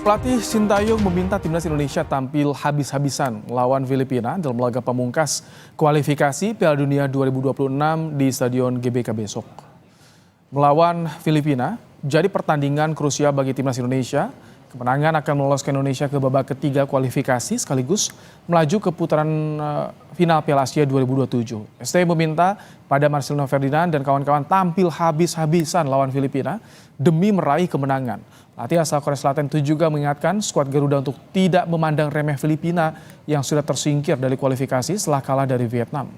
Pelatih Sintayong meminta timnas Indonesia tampil habis-habisan melawan Filipina dalam laga pamungkas kualifikasi Piala Dunia 2026 di Stadion GBK besok. Melawan Filipina jadi pertandingan krusial bagi timnas Indonesia. Kemenangan akan meloloskan Indonesia ke babak ketiga kualifikasi sekaligus melaju ke putaran final Piala Asia 2027. ST meminta pada Marcelino Ferdinand dan kawan-kawan tampil habis-habisan lawan Filipina demi meraih kemenangan. Pelatih asal Korea Selatan itu juga mengingatkan skuad Garuda untuk tidak memandang remeh Filipina yang sudah tersingkir dari kualifikasi setelah kalah dari Vietnam.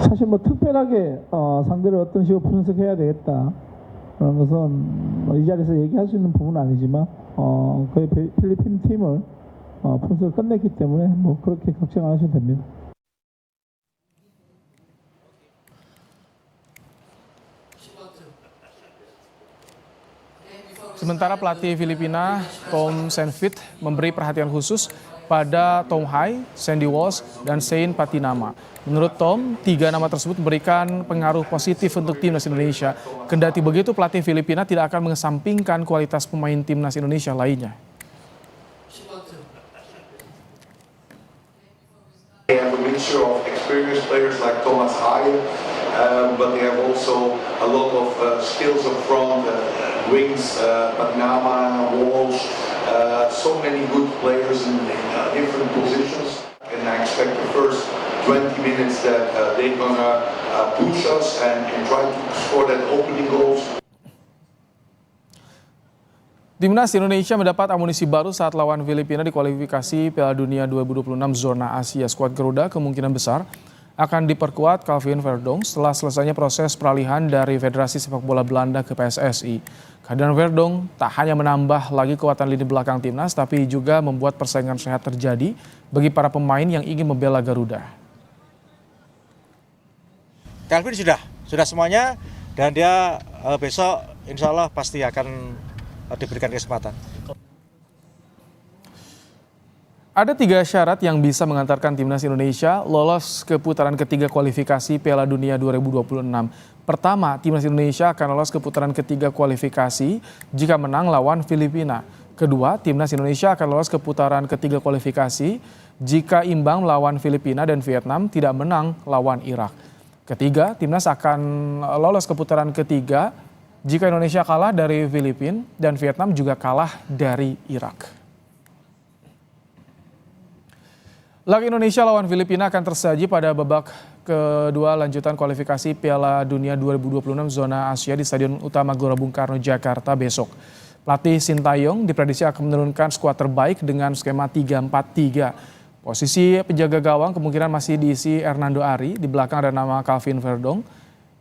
사실 특별하게 상대를 어떤 식으로 분석해야 되겠다 그런 것은 이 자리에서 얘기할 수 있는 부분은 아니지만 거의 필리핀 팀을 분석을 끝냈기 때문에 그렇게 걱정 안 하셔도 됩니다. Sementara pelatih Filipina Tom Saintfiet memberi perhatian khusus pada Tom Hai, Sandy Walsh, dan Shane Patinama. Menurut Tom, 3 nama tersebut memberikan pengaruh positif untuk timnas Indonesia. Kendati begitu, pelatih Filipina tidak akan mengesampingkan kualitas pemain timnas Indonesia lainnya. They have a mixture of experienced players like Thomas Haye, but they have also a lot of skills up front, wings, Patinama, Walsh, so many good players in different positions. And I expect the first 20 minutes that they're gonna push us and try to score that opening goals. Timnas Indonesia mendapat amunisi baru saat lawan Filipina di kualifikasi Piala Dunia 2026 zona Asia. Skuad Garuda kemungkinan besar akan diperkuat Calvin Verdong setelah selesainya proses peralihan dari Federasi Sepak Bola Belanda ke PSSI. Kehadiran Verdong tak hanya menambah lagi kekuatan lini belakang timnas, tapi juga membuat persaingan sehat terjadi bagi para pemain yang ingin membela Garuda. Calvin sudah semuanya, dan dia besok insya Allah pasti akan diberikan kesempatan. Ada 3 syarat yang bisa mengantarkan timnas Indonesia lolos ke putaran ketiga kualifikasi Piala Dunia 2026. Pertama, timnas Indonesia akan lolos ke putaran ketiga kualifikasi jika menang lawan Filipina. Kedua, timnas Indonesia akan lolos ke putaran ketiga kualifikasi jika imbang melawan Filipina dan Vietnam tidak menang lawan Irak. Ketiga, timnas akan lolos ke putaran ketiga jika Indonesia kalah dari Filipina dan Vietnam juga kalah dari Irak. Laga Indonesia lawan Filipina akan tersaji pada babak kedua lanjutan kualifikasi Piala Dunia 2026 zona Asia di Stadion Utama Gelora Bung Karno, Jakarta besok. Pelatih Sintayong diprediksi akan menurunkan skuad terbaik dengan skema 3-4-3. Posisi penjaga gawang kemungkinan masih diisi Hernando Ari, di belakang ada nama Calvin Verdong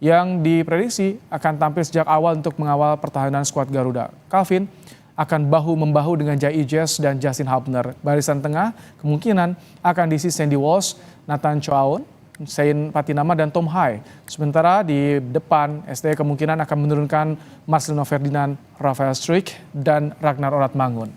yang diprediksi akan tampil sejak awal untuk mengawal pertahanan skuad Garuda. Calvin akan bahu-membahu dengan Jai Ijes dan Justin Hubner. Barisan tengah kemungkinan akan diisi Sandy Walsh, Nathan Choaon, Shane Patinama, dan Tom Hai. Sementara di depan, ST kemungkinan akan menurunkan Marcelino Ferdinand, Rafael Struijk, dan Ragnar Oratmangun.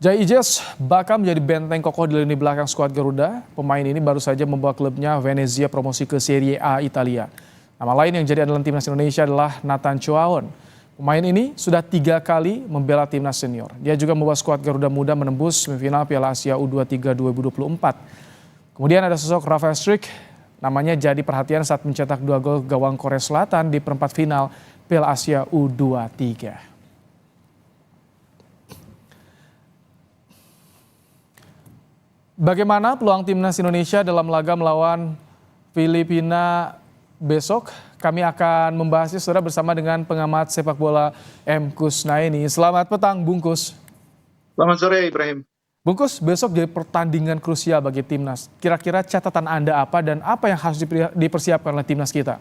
Jai Ijes bakal menjadi benteng kokoh di lini belakang skuad Garuda. Pemain ini baru saja membawa klubnya Venezia promosi ke Serie A Italia. Nama lain yang jadi andalan timnas Indonesia adalah Nathan Choaon. Pemain ini sudah 3 kali membela timnas senior. Dia juga membawa skuad Garuda Muda menembus semifinal Piala Asia U23 2024. Kemudian ada sosok Rafael Struijk. Namanya jadi perhatian saat mencetak 2 gol gawang Korea Selatan di perempat final Piala Asia U23. Bagaimana peluang timnas Indonesia dalam laga melawan Filipina besok? Kami akan membahasnya saudara bersama dengan pengamat sepak bola M. Kusnaini. Selamat petang Bungkus. Selamat sore Ibrahim. Bungkus, besok jadi pertandingan krusial bagi timnas. Kira-kira catatan Anda apa dan apa yang harus dipersiapkan oleh timnas kita?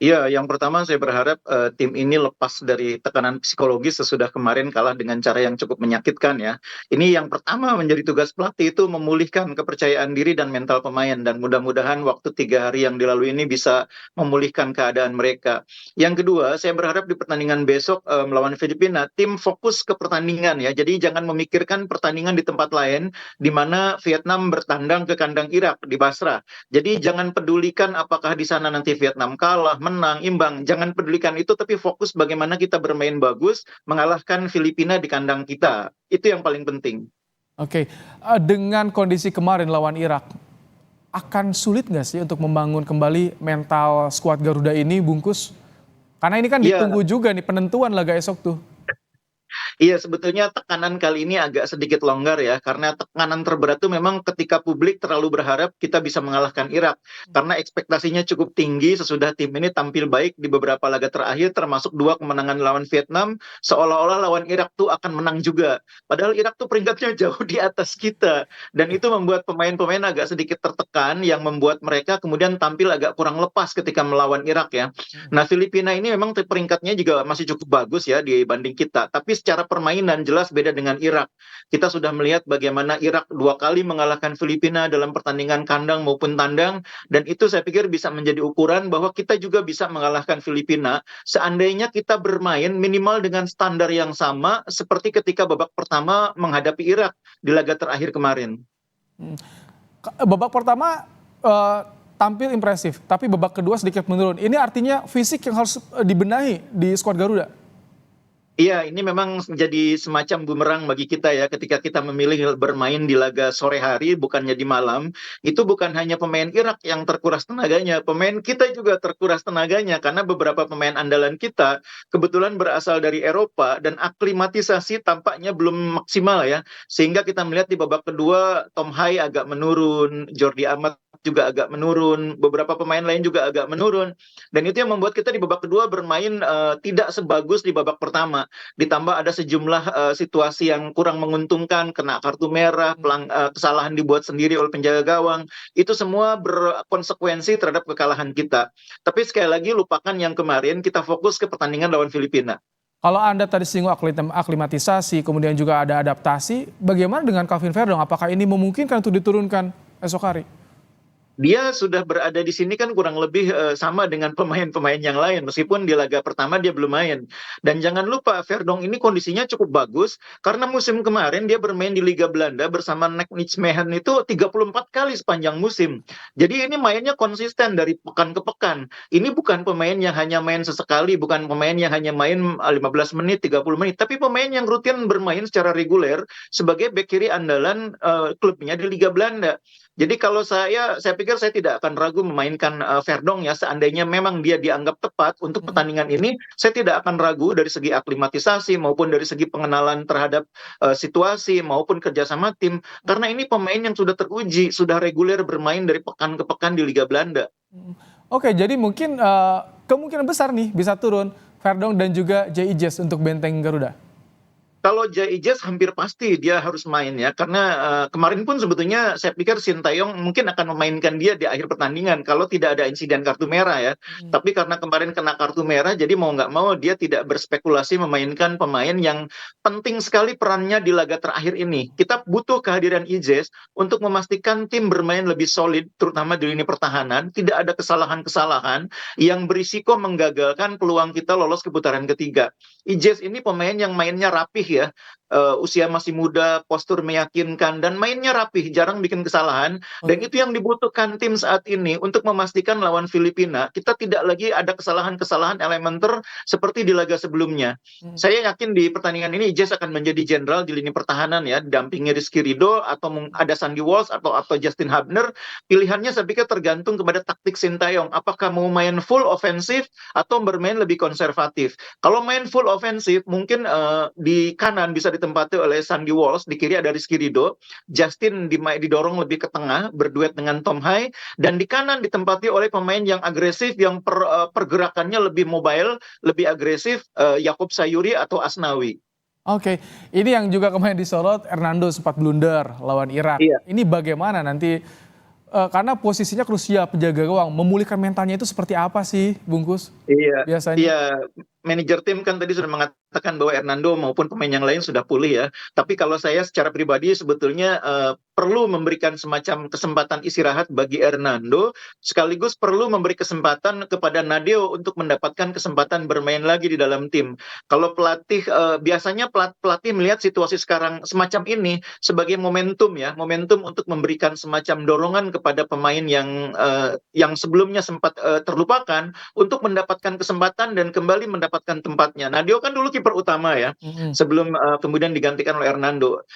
Iya, yang pertama saya berharap tim ini lepas dari tekanan psikologis sesudah kemarin kalah dengan cara yang cukup menyakitkan ya. Ini yang pertama menjadi tugas pelatih itu memulihkan kepercayaan diri dan mental pemain dan mudah-mudahan waktu 3 hari yang dilalui ini bisa memulihkan keadaan mereka. Yang kedua, saya berharap di pertandingan besok melawan Filipina, tim fokus ke pertandingan ya. Jadi jangan memikirkan pertandingan di tempat lain di mana Vietnam bertandang ke kandang Irak di Basra. Jadi jangan pedulikan apakah di sana nanti Vietnam kalah, menang, imbang. Jangan pedulikan itu, tapi fokus bagaimana kita bermain bagus, mengalahkan Filipina di kandang kita. Itu yang paling penting. Oke, dengan kondisi kemarin lawan Irak, akan sulit nggak sih untuk membangun kembali mental skuad Garuda ini, Bungkus? Karena ini kan Iya, ditunggu juga nih penentuan laga esok tuh. Iya, sebetulnya tekanan kali ini agak sedikit longgar ya, karena tekanan terberat itu memang ketika publik terlalu berharap kita bisa mengalahkan Irak. Karena ekspektasinya cukup tinggi sesudah tim ini tampil baik di beberapa laga terakhir, termasuk 2 kemenangan lawan Vietnam, seolah-olah lawan Irak tuh akan menang juga. Padahal Irak tuh peringkatnya jauh di atas kita. Dan itu membuat pemain-pemain agak sedikit tertekan, yang membuat mereka kemudian tampil agak kurang lepas ketika melawan Irak ya. Nah, Filipina ini memang peringkatnya juga masih cukup bagus ya dibanding kita, tapi secara permainan jelas beda dengan Irak. Kita sudah melihat bagaimana Irak 2 kali mengalahkan Filipina dalam pertandingan kandang maupun tandang, dan itu saya pikir bisa menjadi ukuran bahwa kita juga bisa mengalahkan Filipina seandainya kita bermain minimal dengan standar yang sama seperti ketika babak pertama menghadapi Irak di laga terakhir kemarin. Babak pertama tampil impresif, tapi babak kedua sedikit menurun. Ini artinya fisik yang harus dibenahi di skuad Garuda. Iya, ini memang menjadi semacam bumerang bagi kita ya, ketika kita memilih bermain di laga sore hari bukannya di malam. Itu bukan hanya pemain Irak yang terkuras tenaganya, pemain kita juga terkuras tenaganya karena beberapa pemain andalan kita kebetulan berasal dari Eropa dan aklimatisasi tampaknya belum maksimal ya. Sehingga kita melihat di babak kedua Tom Hai agak menurun, Jordi Amat juga agak menurun, beberapa pemain lain juga agak menurun. Dan itu yang membuat kita di babak kedua bermain tidak sebagus di babak pertama. Ditambah ada sejumlah situasi yang kurang menguntungkan, kena kartu merah, kesalahan dibuat sendiri oleh penjaga gawang. Itu semua berkonsekuensi terhadap kekalahan kita. Tapi sekali lagi lupakan yang kemarin, kita fokus ke pertandingan lawan Filipina. Kalau Anda tadi singgung aklimatisasi, kemudian juga ada adaptasi, bagaimana dengan Calvin Verdong? Apakah ini memungkinkan untuk diturunkan esok hari? Dia sudah berada di sini kan kurang lebih sama dengan pemain-pemain yang lain, meskipun di laga pertama dia belum main. Dan jangan lupa Verdong ini kondisinya cukup bagus karena musim kemarin dia bermain di Liga Belanda bersama Nek Nijmegen itu 34 kali sepanjang musim. Jadi ini mainnya konsisten dari pekan ke pekan. Ini bukan pemain yang hanya main sesekali, bukan pemain yang hanya main 15 menit, 30 menit, tapi pemain yang rutin bermain secara reguler sebagai bek kiri andalan klubnya di Liga Belanda. Jadi kalau saya pikir saya tidak akan ragu memainkan Verdong ya, seandainya memang dia dianggap tepat untuk pertandingan ini, saya tidak akan ragu dari segi aklimatisasi maupun dari segi pengenalan terhadap situasi maupun kerjasama tim, karena ini pemain yang sudah teruji, sudah reguler bermain dari pekan ke pekan di Liga Belanda. Oke, jadi mungkin kemungkinan besar nih bisa turun Verdong dan juga J.I. Jazz untuk benteng Garuda. Kalau Jai Ijaz hampir pasti dia harus main ya, karena kemarin pun sebetulnya saya pikir Sintayong mungkin akan memainkan dia di akhir pertandingan kalau tidak ada insiden kartu merah ya. Tapi karena kemarin kena kartu merah, jadi mau nggak mau dia tidak berspekulasi memainkan pemain yang penting sekali perannya di laga terakhir ini. Kita butuh kehadiran Ijaz untuk memastikan tim bermain lebih solid, terutama di lini pertahanan, tidak ada kesalahan-kesalahan yang berisiko menggagalkan peluang kita lolos ke putaran ketiga. Ijaz ini pemain yang mainnya rapih ya, usia masih muda, postur meyakinkan, dan mainnya rapih, jarang bikin kesalahan. Dan itu yang dibutuhkan tim saat ini untuk memastikan lawan Filipina kita tidak lagi ada kesalahan-kesalahan elementer seperti di laga sebelumnya. Saya yakin di pertandingan ini Ijaz akan menjadi jenderal di lini pertahanan ya, dampingi Rizky Ridho atau ada Sandy Walsh atau Justin Hubner. Pilihannya saya pikir tergantung kepada taktik Sintayong, apakah mau main full ofensif atau bermain lebih konservatif. Kalau main full ofensif mungkin di kanan bisa ditempati oleh Sandy Walsh, di kiri ada Rizky Ridho, Justin didorong lebih ke tengah berduet dengan Tom Hai, dan di kanan ditempati oleh pemain yang agresif, yang pergerakannya lebih mobile, lebih agresif, Yakub Sayuri atau Asnawi. Oke, ini yang juga kemarin disorot, Hernando sempat blunder lawan Irak. Iya. Ini bagaimana nanti karena posisinya krusial penjaga gawang, memulihkan mentalnya itu seperti apa sih, Bungkus? Iya, Biasanya. iya. Manajer tim kan tadi sudah mengatakan bahwa Hernando maupun pemain yang lain sudah pulih ya. Tapi kalau saya secara pribadi sebetulnya perlu memberikan semacam kesempatan istirahat bagi Hernando, sekaligus perlu memberi kesempatan kepada Nadeo untuk mendapatkan kesempatan bermain lagi di dalam tim. Kalau pelatih biasanya pelatih melihat situasi sekarang semacam ini sebagai momentum ya, momentum untuk memberikan semacam dorongan kepada pemain yang sebelumnya sempat terlupakan untuk mendapatkan kesempatan dan kembali mendapatkan tempatnya. Nadeo kan dulu kiper utama ya, sebelum kemudian digantikan oleh Hernando.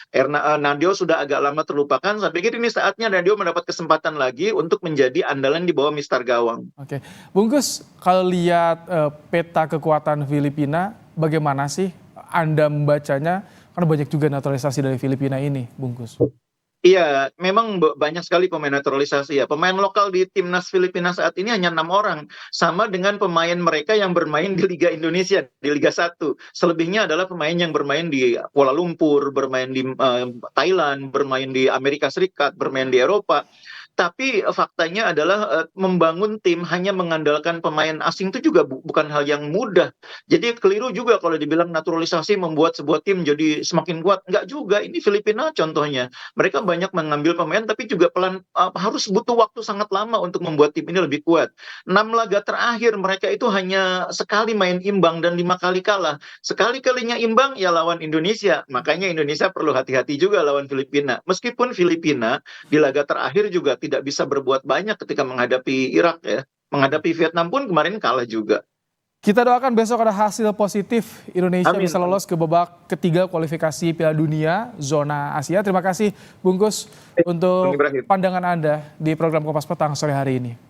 Nadeo sudah agak lama terlupakan, saya pikir ini saatnya Nadeo mendapat kesempatan lagi untuk menjadi andalan di bawah Mister Gawang. Oke, Bungkus, kalau lihat peta kekuatan Filipina, bagaimana sih Anda membacanya? Karena banyak juga naturalisasi dari Filipina ini, Bungkus. Iya, memang banyak sekali pemain naturalisasi ya. Pemain lokal di timnas Filipina saat ini hanya 6 orang. Sama dengan pemain mereka yang bermain di Liga Indonesia, di Liga 1. Selebihnya adalah pemain yang bermain di Kuala Lumpur, bermain di Thailand, bermain di Amerika Serikat, bermain di Eropa. Tapi faktanya adalah membangun tim hanya mengandalkan pemain asing itu juga bukan hal yang mudah. Jadi keliru juga kalau dibilang naturalisasi membuat sebuah tim jadi semakin kuat. Enggak juga, ini Filipina contohnya. Mereka banyak mengambil pemain tapi juga harus butuh waktu sangat lama untuk membuat tim ini lebih kuat. 6 laga terakhir mereka itu hanya sekali main imbang dan 5 kali kalah. Sekali-kalinya imbang ya lawan Indonesia. Makanya Indonesia perlu hati-hati juga lawan Filipina. Meskipun Filipina di laga terakhir juga tidak bisa berbuat banyak ketika menghadapi Irak ya. Menghadapi Vietnam pun kemarin kalah juga. Kita doakan besok ada hasil positif, Indonesia Amin. bisa lolos ke babak ketiga kualifikasi Piala Dunia zona Asia. Terima kasih Bungkus untuk Ibrahim. pandangan Anda di program Kompas Petang sore hari ini.